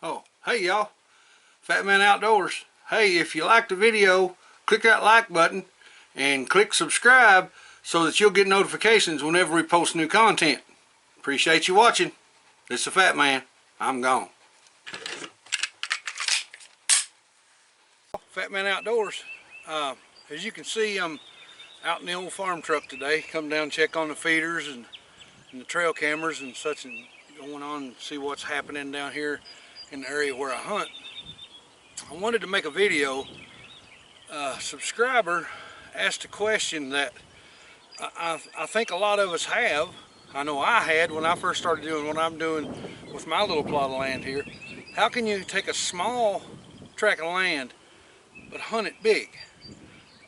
Oh, hey y'all, Fat Man Outdoors. Hey, if you liked the video, click that like button and click subscribe so that you'll get notifications whenever we post new content. Appreciate you watching. This is the Fat Man. I'm gone. Fat Man Outdoors. As you can see, I'm out in the old farm truck today. Come down and check on the feeders and the trail cameras and such, and going on and see what's happening down here in the area where I hunt. I wanted to make a video. A subscriber asked a question that I think a lot of us have. I know I had when I first started doing what I'm doing with my little plot of land here. How can you take a small tract of land but hunt it big?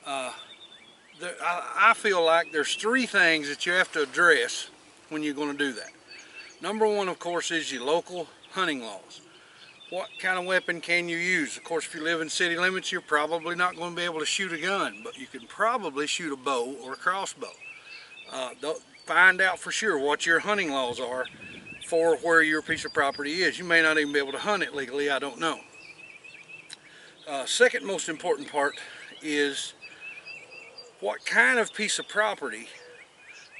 I feel like there's three things that you have to address when you're going to do that. Number one, of course, is your local hunting laws. What kind of weapon can you use? Of course, if you live in city limits, you're probably not going to be able to shoot a gun, but you can probably shoot a bow or a crossbow. Find out for sure what your hunting laws are for where your piece of property is. You may not even be able to hunt it legally, I don't know. Second most important part is what kind of piece of property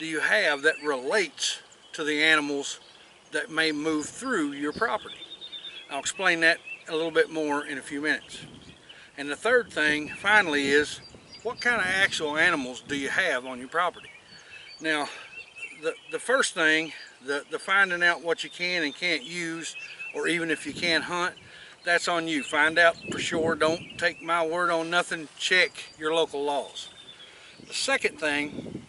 do you have that relates to the animals that may move through your property. I'll explain that a little bit more in a few minutes. And the third thing, finally, is what kind of actual animals do you have on your property? Now, the first thing, the finding out what you can and can't use, or even if you can hunt, that's on you. Find out for sure. Don't take my word on nothing. Check your local laws. The second thing,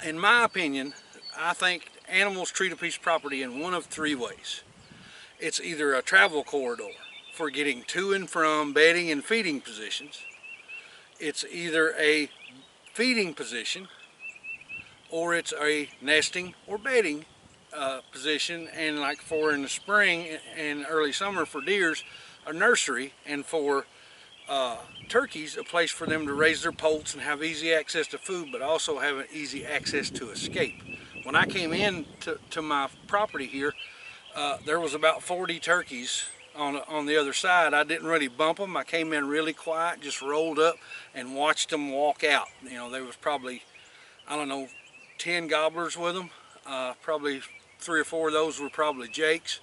in my opinion, I think animals treat a piece of property in one of three ways. It's either a travel corridor for getting to and from bedding and feeding positions. It's either a feeding position, or it's a nesting or bedding position, and like for in the spring and early summer for deers, a nursery, and for turkeys, a place for them to raise their poults and have easy access to food, but also have an easy access to escape. When I came in to my property here, there was about 40 turkeys on the other side. I didn't really bump them. I came in really quiet, just rolled up and watched them walk out. You know, there was probably, I don't know, 10 gobblers with them. Probably 3 or 4 of those were probably jakes.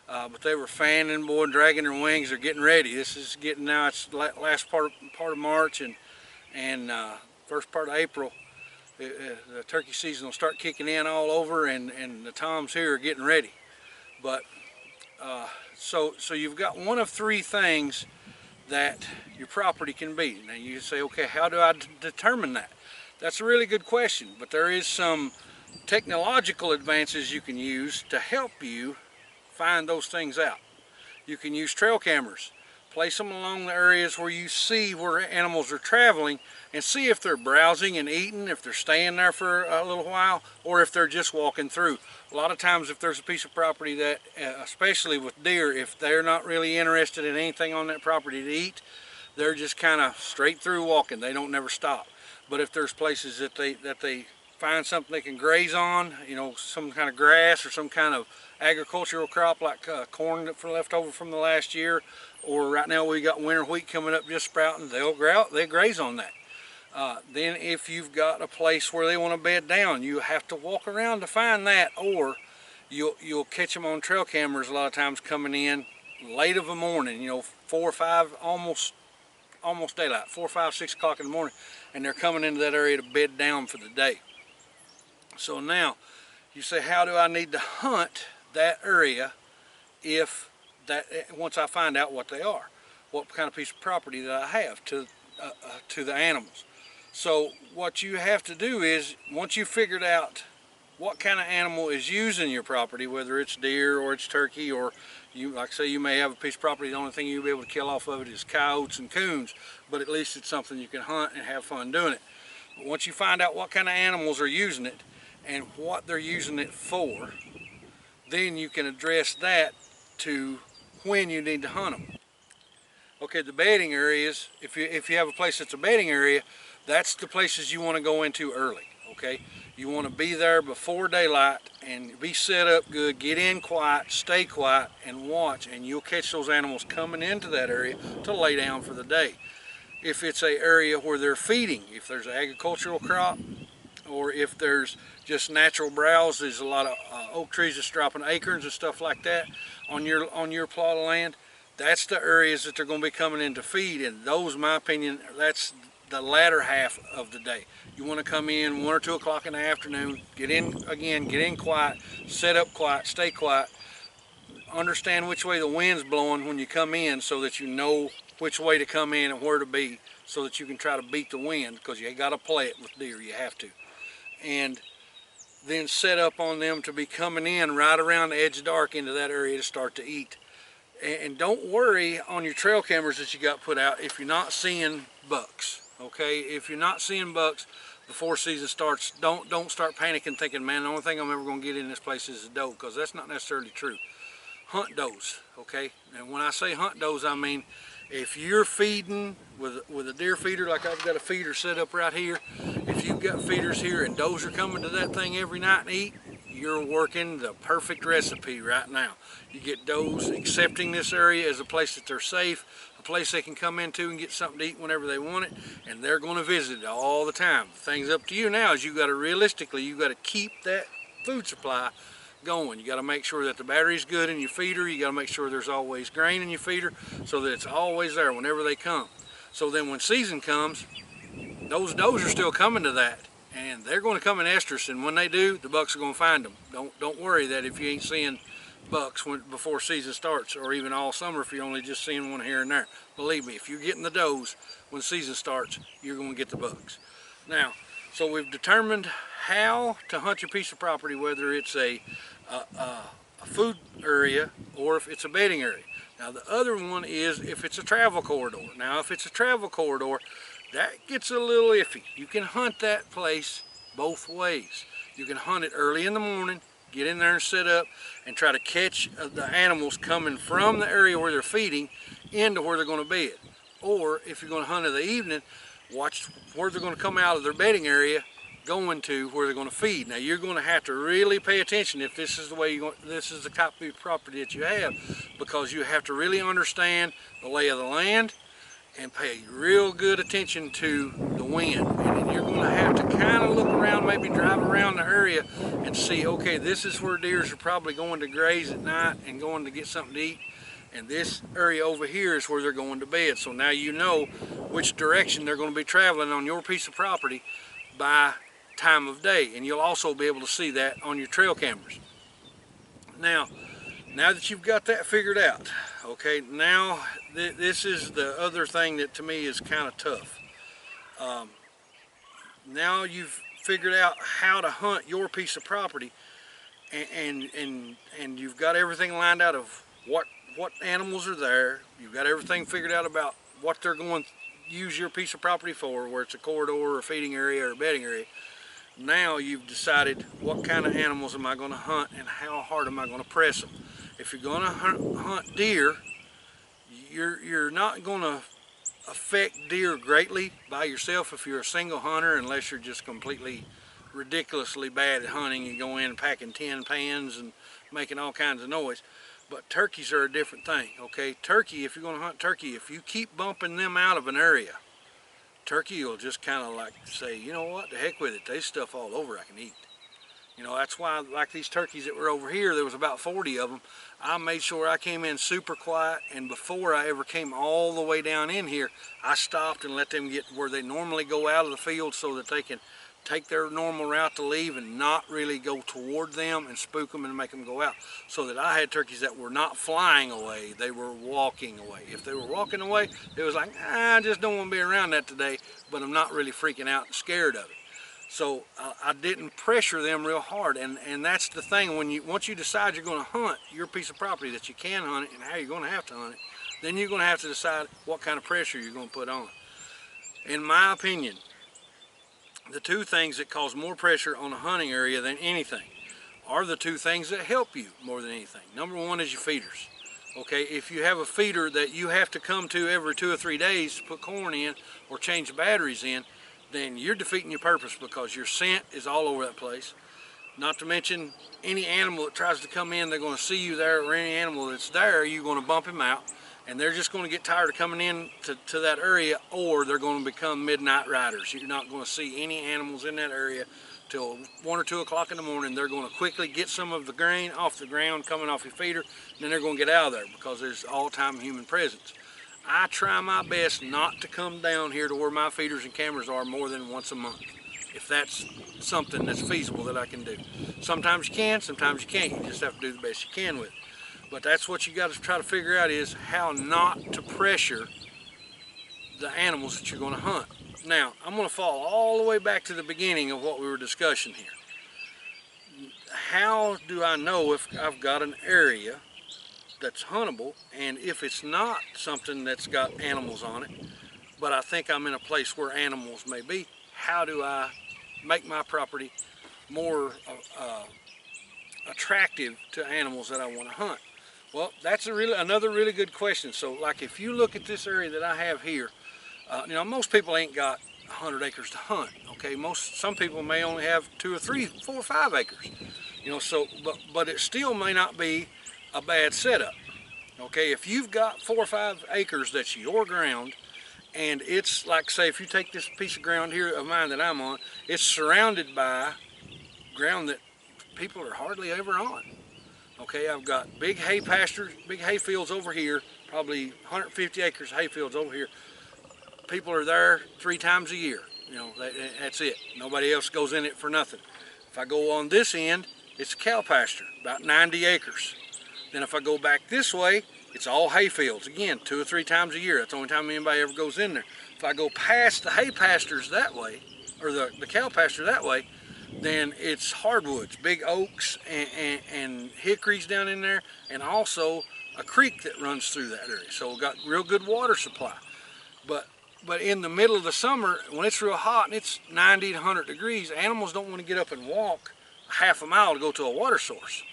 But they were fanning, boy, dragging their wings. They're getting ready. This is getting now. It's last part of March and first part of April. The turkey season will start kicking in all over, and the toms here are getting ready. But so you've got one of three things that your property can be. Now you say, okay, how do I determine that? That's a really good question, but there is some technological advances you can use to help you find those things out. You can use trail cameras. Place them along the areas where you see where animals are traveling, and see if they're browsing and eating, if they're staying there for a little while, or if they're just walking through. A lot of times if there's a piece of property that, especially with deer, if they're not really interested in anything on that property to eat, they're just kind of straight through walking. They don't never stop. But if there's places that they find something they can graze on, you know, some kind of grass or some kind of agricultural crop like corn that left over from the last year, or right now we got winter wheat coming up just sprouting, they graze on that. Then if you've got a place where they want to bed down, you have to walk around to find that, or you'll catch them on trail cameras a lot of times coming in late of the morning, you know, 4 or 5, almost daylight, 4, 5, 6 o'clock in the morning, and they're coming into that area to bed down for the day. So now you say, how do I need to hunt that area once I find out what they are, what kind of piece of property that I have to the animals? So what you have to do is, once you've figured out what kind of animal is using your property, whether it's deer or it's turkey, or you, like say, you may have a piece of property, the only thing you'll be able to kill off of it is coyotes and coons, but at least it's something you can hunt and have fun doing it. But once you find out what kind of animals are using it and what they're using it for, then you can address that to when you need to hunt them. Okay, the bedding areas, if you have a place that's a bedding area, that's the places you want to go into early. Okay, you want to be there before daylight and be set up good, get in quiet, stay quiet, and watch, and you'll catch those animals coming into that area to lay down for the day. If it's an area where they're feeding, if there's an agricultural crop, or if there's just natural browse, there's a lot of oak trees that's dropping acorns and stuff like that on your plot of land, that's the areas that they're going to be coming in to feed, and those, in my opinion, that's the latter half of the day. You want to come in 1 or 2 o'clock in the afternoon, get in again, get in quiet, set up quiet, stay quiet, understand which way the wind's blowing when you come in so that you know which way to come in and where to be, so that you can try to beat the wind, because you got to play it with deer, you have to. And then set up on them to be coming in right around the edge of dark into that area to start to eat. And don't worry on your trail cameras that you got put out if you're not seeing bucks. Okay, if you're not seeing bucks before season starts, don't start panicking thinking, man, the only thing I'm ever going to get in this place is a doe, because that's not necessarily true. Hunt does, okay? And when I say hunt does, I mean if you're feeding with a deer feeder, like I've got a feeder set up right here, if you've got feeders here and does are coming to that thing every night and eat, you're working the perfect recipe right now. You get does accepting this area as a place that they're safe, a place they can come into and get something to eat whenever they want it, and they're going to visit it all the time. The thing's up to you now is you got to realistically, you got to keep that food supply going. You got to make sure that the battery's good in your feeder. You got to make sure there's always grain in your feeder so that it's always there whenever they come. So then when season comes, those does are still coming to that, and they're going to come in estrus, and when they do, the bucks are going to find them. Don't worry that if you ain't seeing bucks before season starts, or even all summer if you're only just seeing one here and there. Believe me, if you're getting the does when season starts, you're going to get the bucks. Now, so we've determined how to hunt your piece of property, whether it's a food area or if it's a bedding area. Now the other one is if it's a travel corridor. Now if it's a travel corridor, that gets a little iffy. You can hunt that place both ways. You can hunt it early in the morning, get in there and set up and try to catch the animals coming from the area where they're feeding into where they're going to bed. Or if you're going to hunt in the evening, watch where they're going to come out of their bedding area going to where they're going to feed. Now you're going to have to really pay attention if this is the way this is the type of property that you have, because you have to really understand the lay of the land and pay real good attention to the wind. And then you're going to have to kind of look around, maybe drive around the area and see, okay, this is where deers are probably going to graze at night and going to get something to eat, and this area over here is where they're going to bed. So now you know which direction they're going to be traveling on your piece of property by time of day, and you'll also be able to see that on your trail cameras. Now that you've got that figured out, okay, now this is the other thing that to me is kind of tough. Now you've figured out how to hunt your piece of property, and you've got everything lined out of what animals are there. You've got everything figured out about what they're going to use your piece of property for, where it's a corridor or a feeding area or a bedding area. Now you've decided what kind of animals am I going to hunt and how hard am I going to press them. If you're going to hunt deer, you're not going to affect deer greatly by yourself if you're a single hunter, unless you're just completely ridiculously bad at hunting and go in packing 10 pans and making all kinds of noise. But turkeys are a different thing, okay? Turkey, if you're going to hunt turkey, if you keep bumping them out of an area, turkey will just kind of like say, you know what, the heck with it, there's stuff all over I can eat. You know, that's why, like these turkeys that were over here, there was about 40 of them. I made sure I came in super quiet, and before I ever came all the way down in here, I stopped and let them get where they normally go out of the field so that they can take their normal route to leave and not really go toward them and spook them and make them go out. So that I had turkeys that were not flying away, they were walking away. If they were walking away, it was like, I just don't want to be around that today, but I'm not really freaking out and scared of it. So I didn't pressure them real hard, and that's the thing. Once you decide you're going to hunt your piece of property, that you can hunt it and how you're going to have to hunt it, then you're going to have to decide what kind of pressure you're going to put on. In my opinion, the two things that cause more pressure on a hunting area than anything are the two things that help you more than anything. Number one is your feeders. Okay, if you have a feeder that you have to come to every 2 or 3 days to put corn in or change the batteries in, then you're defeating your purpose, because your scent is all over that place. Not to mention, any animal that tries to come in, they're going to see you there, or any animal that's there, you're going to bump him out, and they're just going to get tired of coming in to that area, or they're going to become midnight riders. You're not going to see any animals in that area till 1 or 2 o'clock in the morning. They're going to quickly get some of the grain off the ground coming off your feeder, and then they're going to get out of there, because there's all-time human presence. I try my best not to come down here to where my feeders and cameras are more than once a month, if that's something that's feasible that I can do. Sometimes you can, sometimes you can't. You just have to do the best you can with it. But that's what you got to try to figure out, is how not to pressure the animals that you're going to hunt. Now, I'm going to fall all the way back to the beginning of what we were discussing here. How do I know if I've got an area that's huntable, and if it's not something that's got animals on it, but I think I'm in a place where animals may be? How do I make my property more attractive to animals that I want to hunt? Well, that's another really good question. So, like, if you look at this area that I have here, you know, most people ain't got 100 acres to hunt. Okay, some people may only have 2 or 3, 4 or 5 acres. You know, so but it still may not be a bad setup. Okay, if you've got 4 or 5 acres that's your ground, and it's like, say, if you take this piece of ground here of mine that I'm on, it's surrounded by ground that people are hardly ever on. Okay, I've got big hay pastures, big hay fields over here, probably 150 acres of hay fields over here. People are there 3 times a year. You know, that's it. Nobody else goes in it for nothing. If I go on this end, it's a cow pasture, about 90 acres. Then if I go back this way, it's all hay fields. Again, 2 or 3 times a year. That's the only time anybody ever goes in there. If I go past the hay pastures that way, or the cow pasture that way, then it's hardwoods, big oaks and hickories down in there, and also a creek that runs through that area. So we've got real good water supply. But in the middle of the summer, when it's real hot and it's 90 to 100 degrees, animals don't want to get up and walk half a mile to go to a water source.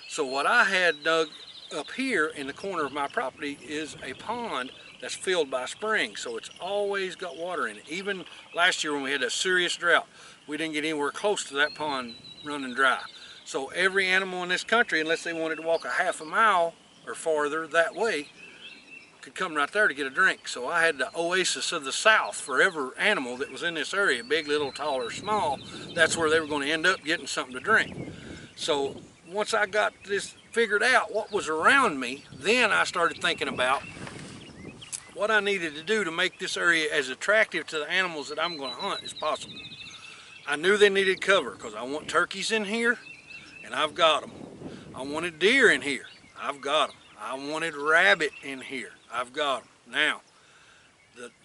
So what I had dug up here in the corner of my property is a pond that's filled by springs, so it's always got water in it. Even last year when we had a serious drought, we didn't get anywhere close to that pond running dry. So every animal in this country, unless they wanted to walk a half a mile or farther that way, could come right there to get a drink. So I had the oasis of the South for every animal that was in this area, big, little, tall, or small. That's where they were going to end up getting something to drink. So once I got this figured out, what was around me, then I started thinking about what I needed to do to make this area as attractive to the animals that I'm going to hunt as possible. I knew they needed cover, because I want turkeys in here, and I've got them. I wanted deer in here. I've got them. I wanted rabbit in here. I've got them. Now,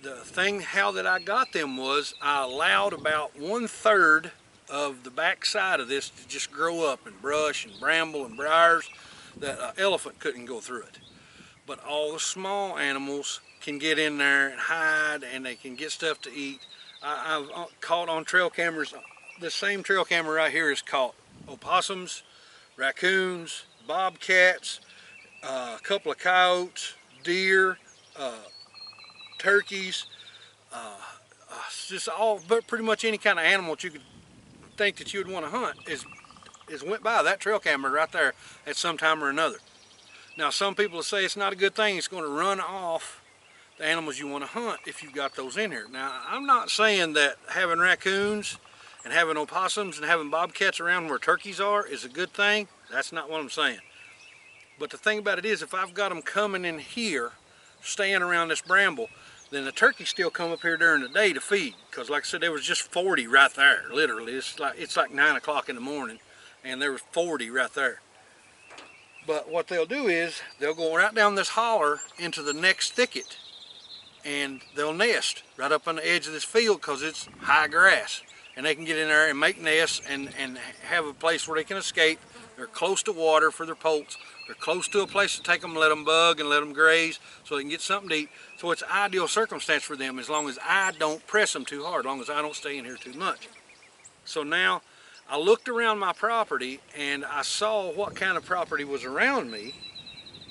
the thing how that I got them was I allowed about 1/3 of the back side of this to just grow up in brush and bramble and briars that an elephant couldn't go through it. But all the small animals can get in there and hide, and they can get stuff to eat. I've caught on trail cameras, the same trail camera right here is caught opossums, raccoons, bobcats, a couple of coyotes, deer, turkeys, just all, but pretty much any kind of animal that you could think that you would want to hunt is went by that trail camera right there at some time or another. Now, some people say it's not a good thing. It's going to run off the animals you want to hunt if you've got those in here. Now, I'm not saying that having raccoons and having opossums and having bobcats around where turkeys are is a good thing. That's not what I'm saying. But the thing about it is, if I've got them coming in here, staying around this bramble, then the turkeys still come up here during the day to feed. Because like I said, there was just 40 right there, literally. It's like 9 o'clock in the morning, and there was 40 right there. But what they'll do is, they'll go right down this holler into the next thicket, and they'll nest right up on the edge of this field because it's high grass. And they can get in there and make nests and have a place where they can escape. They're close to water for their poults. They're close to a place to take them, let them bug and let them graze so they can get something to eat. So it's an ideal circumstance for them as long as I don't press them too hard, as long as I don't stay in here too much. So now I looked around my property and I saw what kind of property was around me,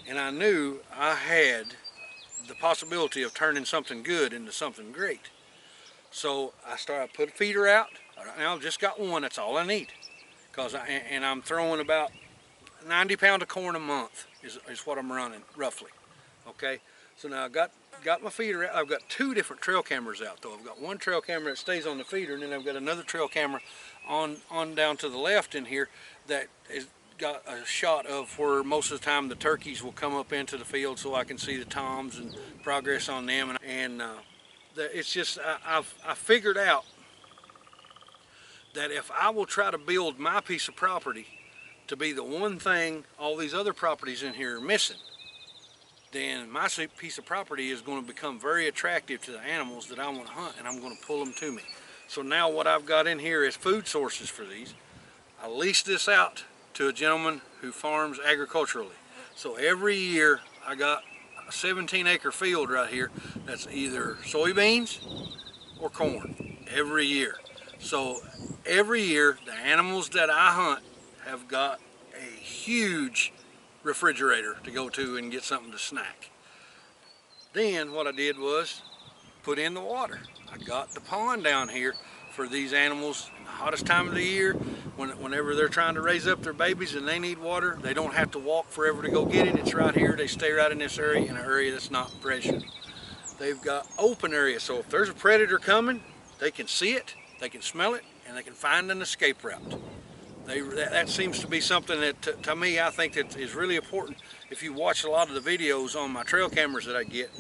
and I knew I had the possibility of turning something good into something great. So I put a feeder out. Right now I've just got one, that's all I need. And I'm throwing about 90 pounds of corn a month is what I'm running, roughly. Okay, so now I got my feeder out. I've got 2 different trail cameras out though. I've got one trail camera that stays on the feeder, and then I've got another trail camera on down to the left in here that is got a shot of where most of the time the turkeys will come up into the field so I can see the toms and progress on them. And it's just, I figured out that if I will try to build my piece of property to be the one thing all these other properties in here are missing, then my piece of property is going to become very attractive to the animals that I want to hunt, and I'm going to pull them to me. So now what I've got in here is food sources for these. I lease this out to a gentleman who farms agriculturally. So every year I got a 17-acre field right here that's either soybeans or corn every year. So every year the animals that I hunt have got a huge refrigerator to go to and get something to snack. Then what I did was put in the water. I got the pond down here for these animals in the hottest time of the year, whenever they're trying to raise up their babies and they need water. They don't have to walk forever to go get it. It's right here. They stay right in this area, in an area that's not pressured. They've got open areas, so if there's a predator coming, they can see it, they can smell it, and they can find an escape route. That seems to be something that, to me, I think that is really important. If you watch a lot of the videos on my trail cameras that I get,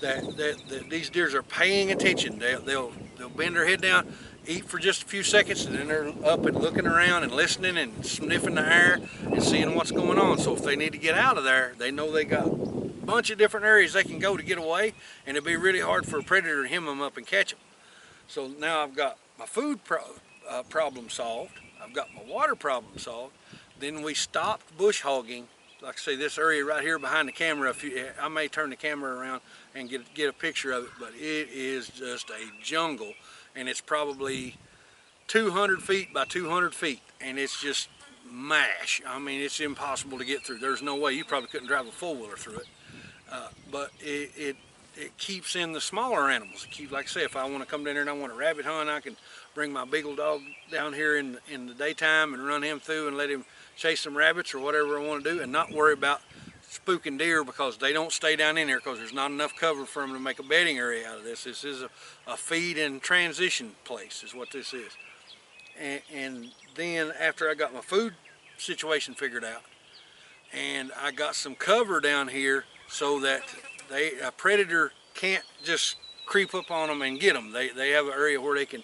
that these deers are paying attention. They'll bend their head down, eat for just a few seconds, and then they're up and looking around and listening and sniffing the air and seeing what's going on. So if they need to get out of there, they know they got a bunch of different areas they can go to get away, and it'd be really hard for a predator to hem them up and catch them. So now I've got my food problem solved. I've got my water problem solved. Then we stopped bush hogging. Like I say, this area right here behind the camera, I may turn the camera around and get a picture of it, but it is just a jungle, and it's probably 200 feet by 200 feet, and it's just mash. I mean, it's impossible to get through. There's no way. You probably couldn't drive a four-wheeler through it. But it keeps in the smaller animals. Like I say, if I want to come down here and I want to rabbit hunt, I can bring my beagle dog down here in the daytime and run him through and let him chase some rabbits or whatever I want to do, and not worry about spooking deer, because they don't stay down in there because there's not enough cover for them to make a bedding area out of this. This is a feed and transition place is what this is. And then after I got my food situation figured out, and I got some cover down here so that a predator can't just creep up on them and get them. They have an area where they can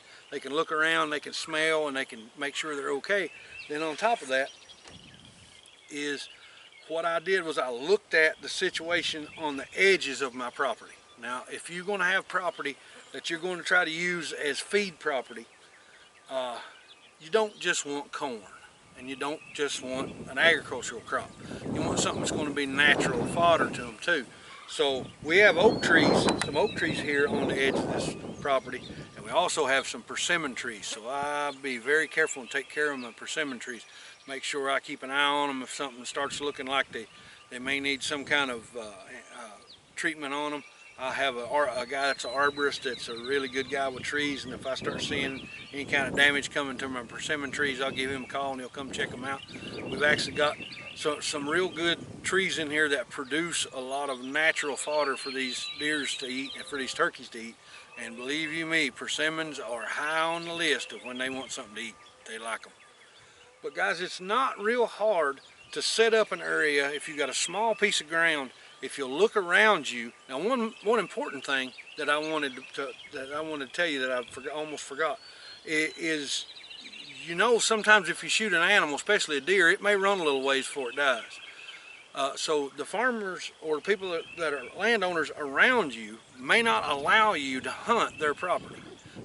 look around, they can smell, and they can make sure they're okay. Then on top of that is what I did was I looked at the situation on the edges of my property. Now, if you're going to have property that you're going to try to use as feed property, you don't just want corn, and you don't just want an agricultural crop. You want something that's going to be natural fodder to them too. So we have some oak trees here on the edge of this property, and we also have some persimmon trees. So I'll be very careful and take care of my persimmon trees. Make sure I keep an eye on them. If something starts looking like they may need some kind of treatment on them, I have a guy that's an arborist that's a really good guy with trees, and if I start seeing any kind of damage coming to my persimmon trees, I'll give him a call and he'll come check them out. We've actually got some real good trees in here that produce a lot of natural fodder for these deers to eat and for these turkeys to eat. And believe you me, persimmons are high on the list of when they want something to eat. They like them. But guys, it's not real hard to set up an area if you've got a small piece of ground if you'll look around you. Now, one important thing that I wanted to tell you that I almost forgot is, sometimes if you shoot an animal, especially a deer, it may run a little ways before it dies. So the farmers or the people that are landowners around you may not allow you to hunt their property.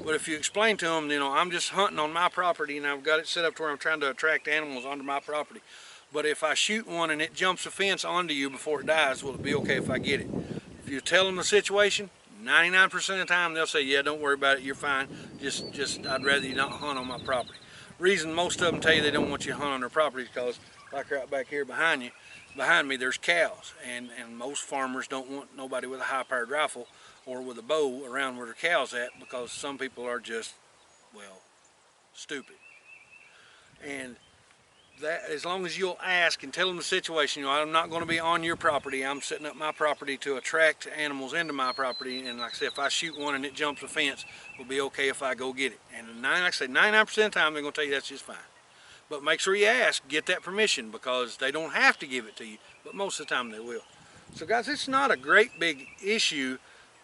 But if you explain to them, I'm just hunting on my property and I've got it set up to where I'm trying to attract animals onto my property. But if I shoot one and it jumps a fence onto you before it dies, will it be okay if I get it? If you tell them the situation, 99% of the time they'll say, yeah, don't worry about it, you're fine. Just I'd rather you not hunt on my property. Reason most of them tell you they don't want you to hunt on their property is because, like right back here behind me, there's cows, and most farmers don't want nobody with a high-powered rifle or with a bow around where their cows at, because some people are just, well, stupid. And that, as long as you'll ask and tell them the situation, I'm not going to be on your property, I'm setting up my property to attract animals into my property, and like I said, if I shoot one and it jumps a fence, it'll be okay if I go get it. And like I said, 99% of the time they're going to tell you that's just fine. But make sure you ask, get that permission, because they don't have to give it to you, but most of the time they will. So guys, it's not a great big issue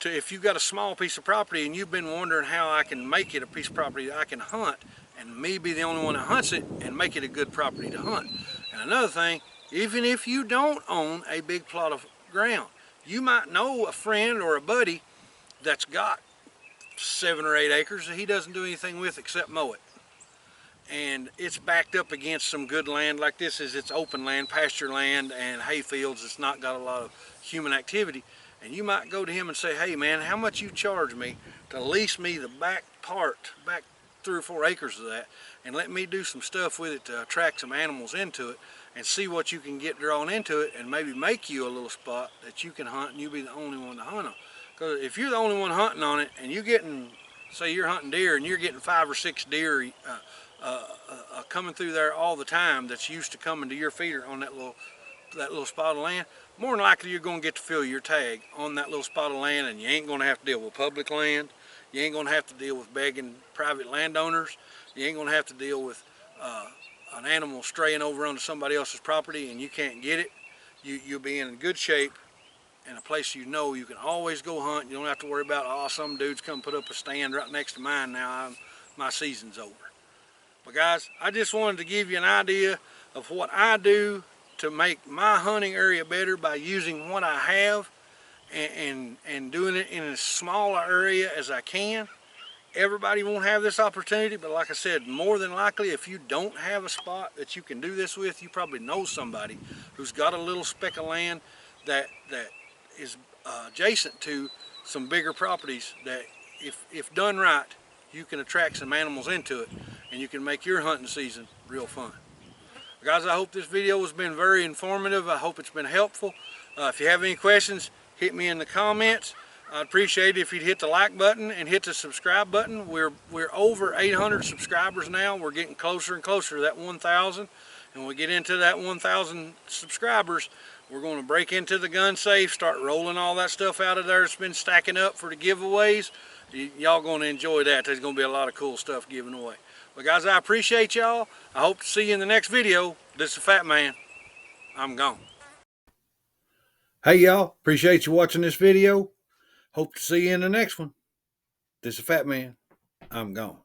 if you've got a small piece of property and you've been wondering how I can make it a piece of property that I can hunt, and me be the only one that hunts it and make it a good property to hunt. And another thing, even if you don't own a big plot of ground, you might know a friend or a buddy that's got 7 or 8 acres that he doesn't do anything with except mow it. And it's backed up against some good land like this. It's open land, pasture land, and hay fields. It's not got a lot of human activity. And you might go to him and say, hey man, how much you charge me to lease me the back 3 or 4 acres of that, and let me do some stuff with it to attract some animals into it, and see what you can get drawn into it, and maybe make you a little spot that you can hunt, and you be the only one to hunt on. Because if you're the only one hunting on it, and you're getting, say you're hunting deer, and you're getting 5 or 6 deer coming through there all the time that's used to coming to your feeder on that little spot of land, more than likely you're going to get to fill your tag on that little spot of land, and you ain't going to have to deal with public land. You ain't going to have to deal with begging private landowners. You ain't going to have to deal with an animal straying over onto somebody else's property and you can't get it. You'll be in good shape in a place you can always go hunt. You don't have to worry about, oh, some dude's come put up a stand right next to mine now, my season's over. But guys, I just wanted to give you an idea of what I do to make my hunting area better by using what I have and doing it in as small an area as I can. Everybody won't have this opportunity, but like I said, more than likely, if you don't have a spot that you can do this with, you probably know somebody who's got a little speck of land that is adjacent to some bigger properties that, if done right, you can attract some animals into it, and you can make your hunting season real fun. Guys, I hope this video has been very informative. I hope it's been helpful. If you have any questions, hit me in the comments. I'd appreciate it if you'd hit the like button and hit the subscribe button. We're over 800 subscribers now. We're getting closer and closer to that 1,000. And when we get into that 1,000 subscribers, we're going to break into the gun safe, start rolling all that stuff out of there that's been stacking up for the giveaways. Y'all going to enjoy that. There's going to be a lot of cool stuff given away. But guys, I appreciate y'all. I hope to see you in the next video. This is the Fat Man. I'm gone. Hey y'all, appreciate you watching this video. Hope to see you in the next one. This is the Fat Man. I'm gone.